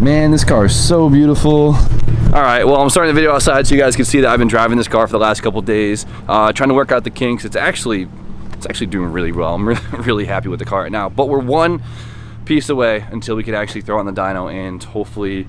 Man, this car is so beautiful. All right, well, I'm starting the video outside so you guys can see that I've been driving this car for the last couple days, trying to work out the kinks. It's actually doing really well. I'm really happy with the car right now, but we're one piece away until we could actually throw on the dyno and hopefully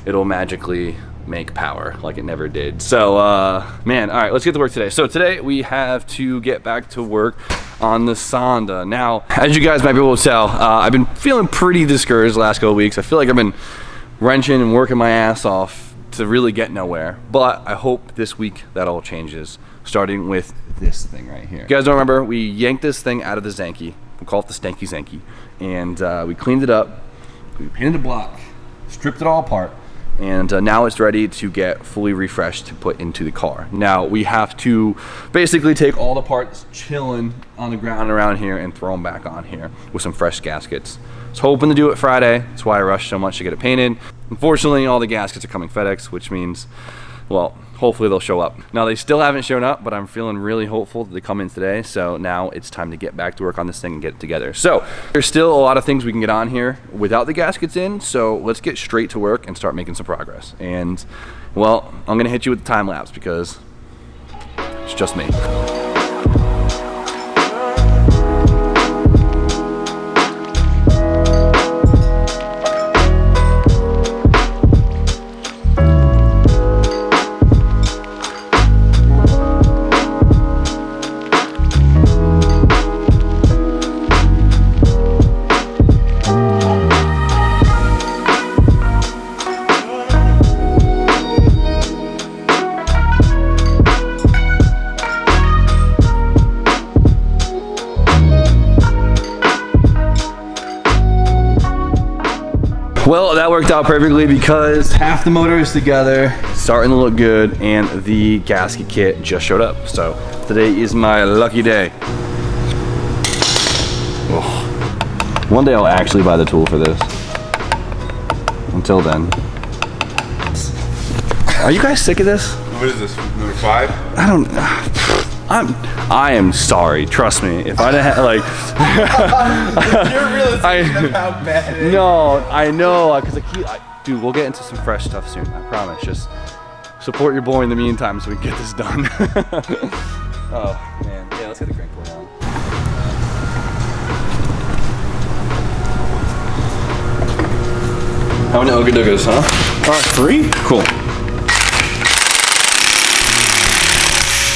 it'll magically make power like it never did. So, man, all right, let's get to work today. So today we have to get back to work on the Sonda. Now, as you guys might be able to tell, I've been feeling pretty discouraged the last couple of weeks. I feel like I've been wrenching and working my ass off to really get nowhere, but I hope this week that all changes, starting with this thing right here. If you guys don't remember, we yanked this thing out of the Zanky. We call it the Stanky Zanky, and we cleaned it up, we painted the block, stripped it all apart, and now it's ready to get fully refreshed to put into the car. Now we have to basically take all the parts chilling on the ground around here and throw them back on here with some fresh gaskets. I was hoping to do it Friday. That's why I rushed so much to get it painted. Unfortunately, all the gaskets are coming FedEx, which means, well, hopefully they'll show up. Now they still haven't shown up, but I'm feeling really hopeful that they come in today. So now it's time to get back to work on this thing and get it together. So there's still a lot of things we can get on here without the gaskets in. So let's get straight to work and start making some progress. And well, I'm gonna hit you with the time lapse because it's just me. Well, that worked out perfectly because half the motor is together, starting to look good, and the gasket kit just showed up. So today is my lucky day. Oh. One day I'll actually buy the tool for this. Until then. Are you guys sick of this? What is this, number 5? I don't, I am sorry, trust me. If I'd have like You're realizing how bad it is. No, I know, because dude, we'll get into some fresh stuff soon, I promise. Just support your boy in the meantime so we can get this done. Oh man, yeah, let's get the crank pulley on. How many okey-dokers, huh? 3? Cool.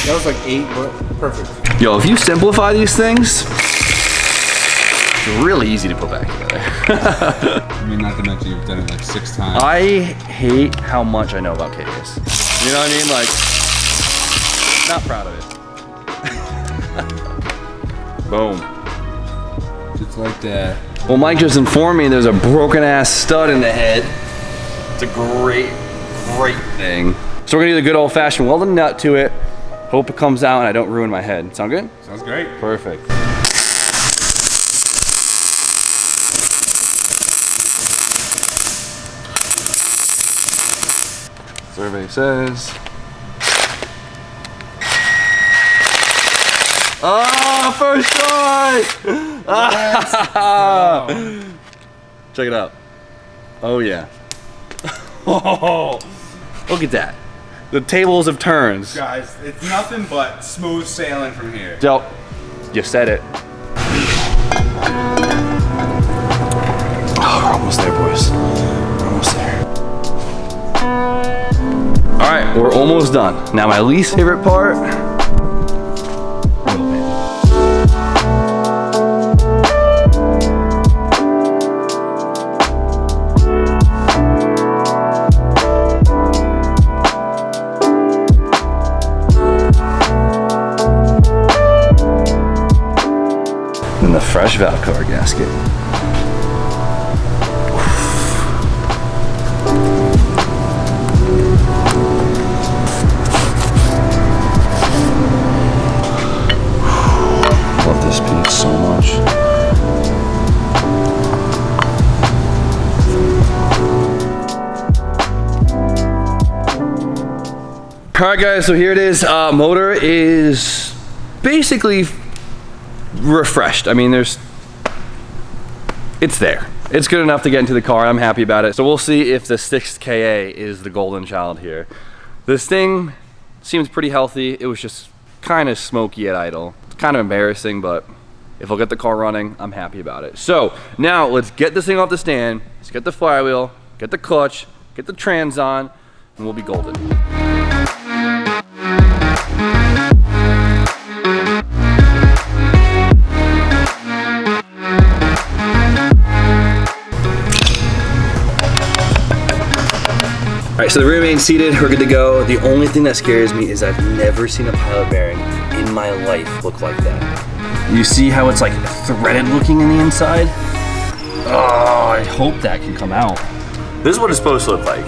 That was like 8, but perfect. Yo, if you simplify these things, it's really easy to put back together. I mean, not to mention you've done it like 6 times. I hate how much I know about KDs. You know what I mean? Like, not proud of it. Boom. Just like that. Well, Mike just informed me there's a broken ass stud in the head. It's a great thing. So we're gonna do the good old fashioned weld a nut to it. Hope it comes out and I don't ruin my head. Sound good? Sounds great. Perfect. Survey says. Oh, first try! Check it out. Oh yeah. Oh, look at that. The tables have turned. Guys, it's nothing but smooth sailing from here. Dope. You said it. Oh, we're almost there, boys. We're almost there. All right, we're almost done. Now, my least favorite part. And the fresh valve cover gasket. Love this piece so much. All right, guys, so here it is. Motor is basically refreshed. I mean, it's there. it's good enough to get into the car. I'm happy about it. So we'll see if the 6KA is the golden child here. This thing seems pretty healthy. It was just kind of smoky at idle. It's kind of embarrassing, but if I'll get the car running, I'm happy about it. So now let's get this thing off the stand. Let's get the flywheel, get the clutch, get the trans on, and we'll be golden. All right, so the rear main seated, we're good to go. The only thing that scares me is I've never seen a pilot bearing in my life look like that. You see how it's like threaded looking in the inside? Oh, I hope that can come out. This is what it's supposed to look like.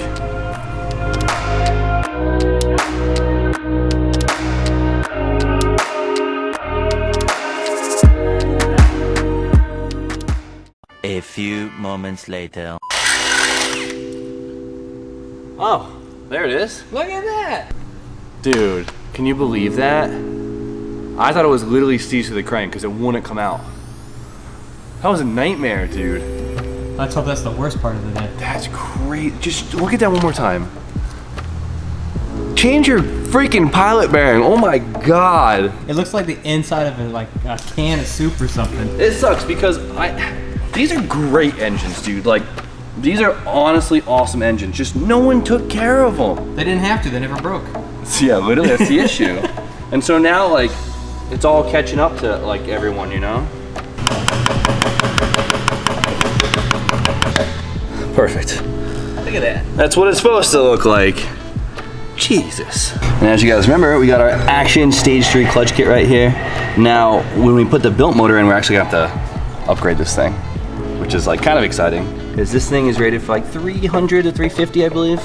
A few moments later. Oh, there it is. Look at that. Dude, can you believe that? I thought it was literally seized to the crank because it wouldn't come out. That was a nightmare, dude. Let's hope that's the worst part of the day. That's great. Just look at that one more time. Change your freaking pilot bearing. Oh my God. It looks like the inside of a can of soup or something. It sucks because these are great engines, dude. Like, these are honestly awesome engines. Just no one took care of them. They didn't have to, they never broke. Yeah, literally, that's the issue. And so now, like, it's all catching up to, like, everyone, you know? Perfect. Look at that. That's what it's supposed to look like. Jesus. And as you guys remember, we got our Action Stage 3 clutch kit right here. Now, when we put the built motor in, we're actually gonna have to upgrade this thing, which is like kind of exciting. Because this thing is rated for like 300 to 350, I believe.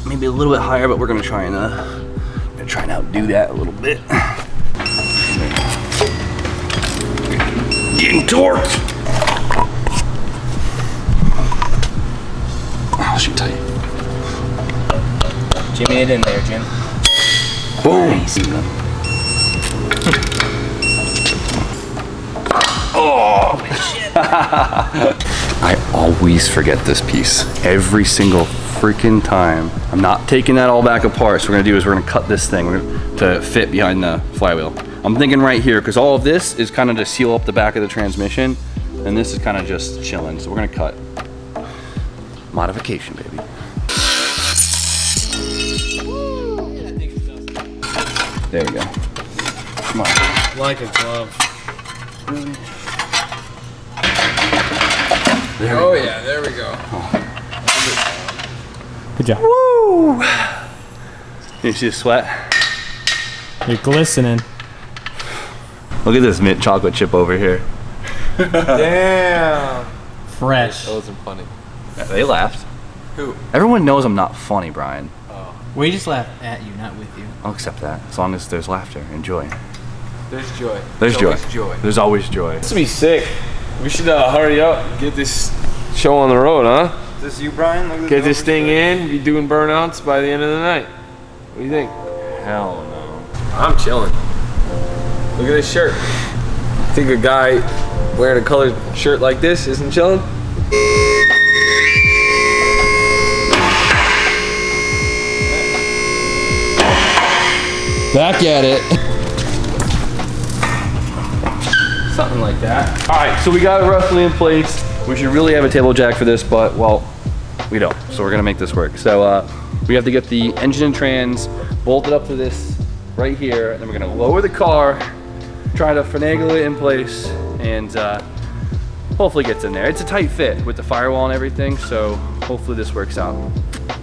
Maybe a little bit higher, but we're gonna try and outdo that a little bit. Getting torqued. Oh, shoot tight. Jimmy it in there, Jim. Boom. Nice. Oh, shit. I always forget this piece. Every single freaking time. I'm not taking that all back apart. So what we're gonna do is we're gonna cut this thing to fit behind the flywheel. I'm thinking right here, because all of this is kind of to seal up the back of the transmission, and this is kind of just chilling. So we're gonna cut. Modification, baby. There we go. Come on. Like a glove. Oh yeah, there we go. Good job. Woo! You see the sweat? You're glistening. Look at this mint chocolate chip over here. Damn. Fresh. That wasn't funny. Yeah, they laughed. Who? Everyone knows I'm not funny, Brian. We just laugh at you, not with you. I'll accept that, as long as there's laughter and joy. There's joy. There's joy. Always joy. There's always joy. This would be sick. We should hurry up, get this show on the road, huh? Is this you, Brian? Look at Get this thing in, be doing burnouts by the end of the night. What do you think? Hell no. I'm chilling. Look at this shirt. Think a guy wearing a colored shirt like this isn't chilling? Back at it. Something like that. All right, so we got it roughly in place. We should really have a table jack for this, but well, we don't. So we're gonna make this work. So we have to get the engine and trans bolted up to this right here, and then we're gonna lower the car, try to finagle it in place, and hopefully it gets in there. It's a tight fit with the firewall and everything, so hopefully this works out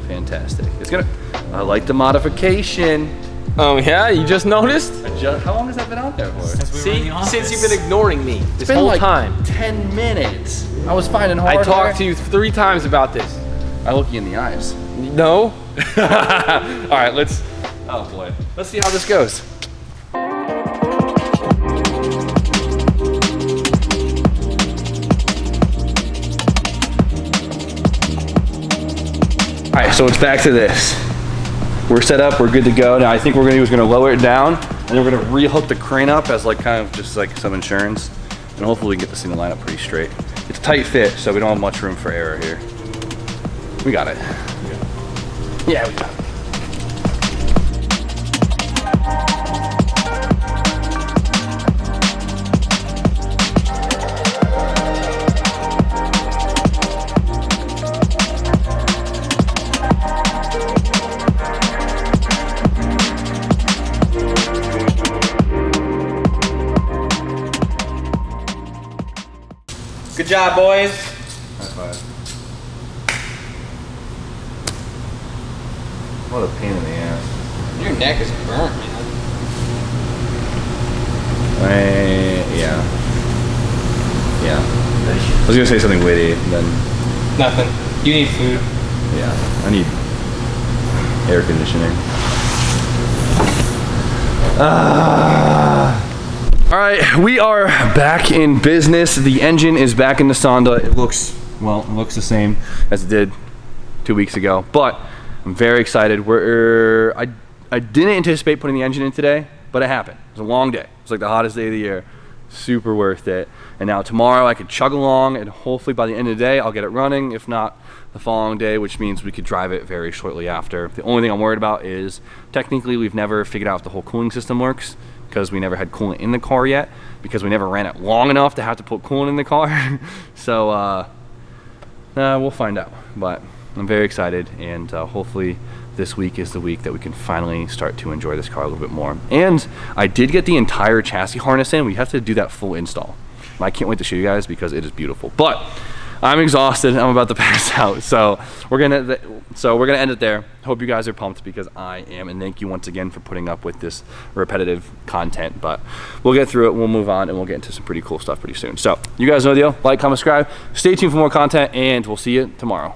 fantastic. It's gonna, I like the modification. Oh yeah, you just noticed? How long has that been out there for? See, since you've been ignoring me this Been whole like time. 10 minutes. I was finding hardware. I talked to you 3 times about this. I look you in the eyes. No? All right, let's, oh boy. Let's see how this goes. All right, so it's back to this. We're set up, we're good to go. Now I think what we're gonna do is we're gonna lower it down, and then we're gonna re-hook the crane up as like kind of just like some insurance, and hopefully we can get this thing to line up pretty straight. It's a tight fit, so we don't have much room for error here. We got it. Yeah, we got it. Good job, boys. High five. What a pain in the ass. Your neck is burnt, man. Yeah. Yeah. I was gonna say something witty, then Nothing. You need food. yeah, I need air conditioning. All right, we are back in business. The engine is back in the Sonda. It looks the same as it did 2 weeks ago, but I'm very excited. I didn't anticipate putting the engine in today, but it happened. It was a long day. It was like the hottest day of the year. Super worth it. And now tomorrow I could chug along, and hopefully by the end of the day I'll get it running, if not the following day, which means we could drive it very shortly after. The only thing I'm worried about is technically we've never figured out if the whole cooling system works, because we never had coolant in the car yet, because we never ran it long enough to have to put coolant in the car. So we'll find out, but I'm very excited, and hopefully this week is the week that we can finally start to enjoy this car a little bit more. And I did get the entire chassis harness in. We have to do that full install. I can't wait to show you guys because it is beautiful. But I'm exhausted. I'm about to pass out. So we're gonna end it there. Hope you guys are pumped, because I am. And thank you once again for putting up with this repetitive content. But we'll get through it. We'll move on, and we'll get into some pretty cool stuff pretty soon. So you guys know the deal. Like, comment, subscribe. Stay tuned for more content, and we'll see you tomorrow.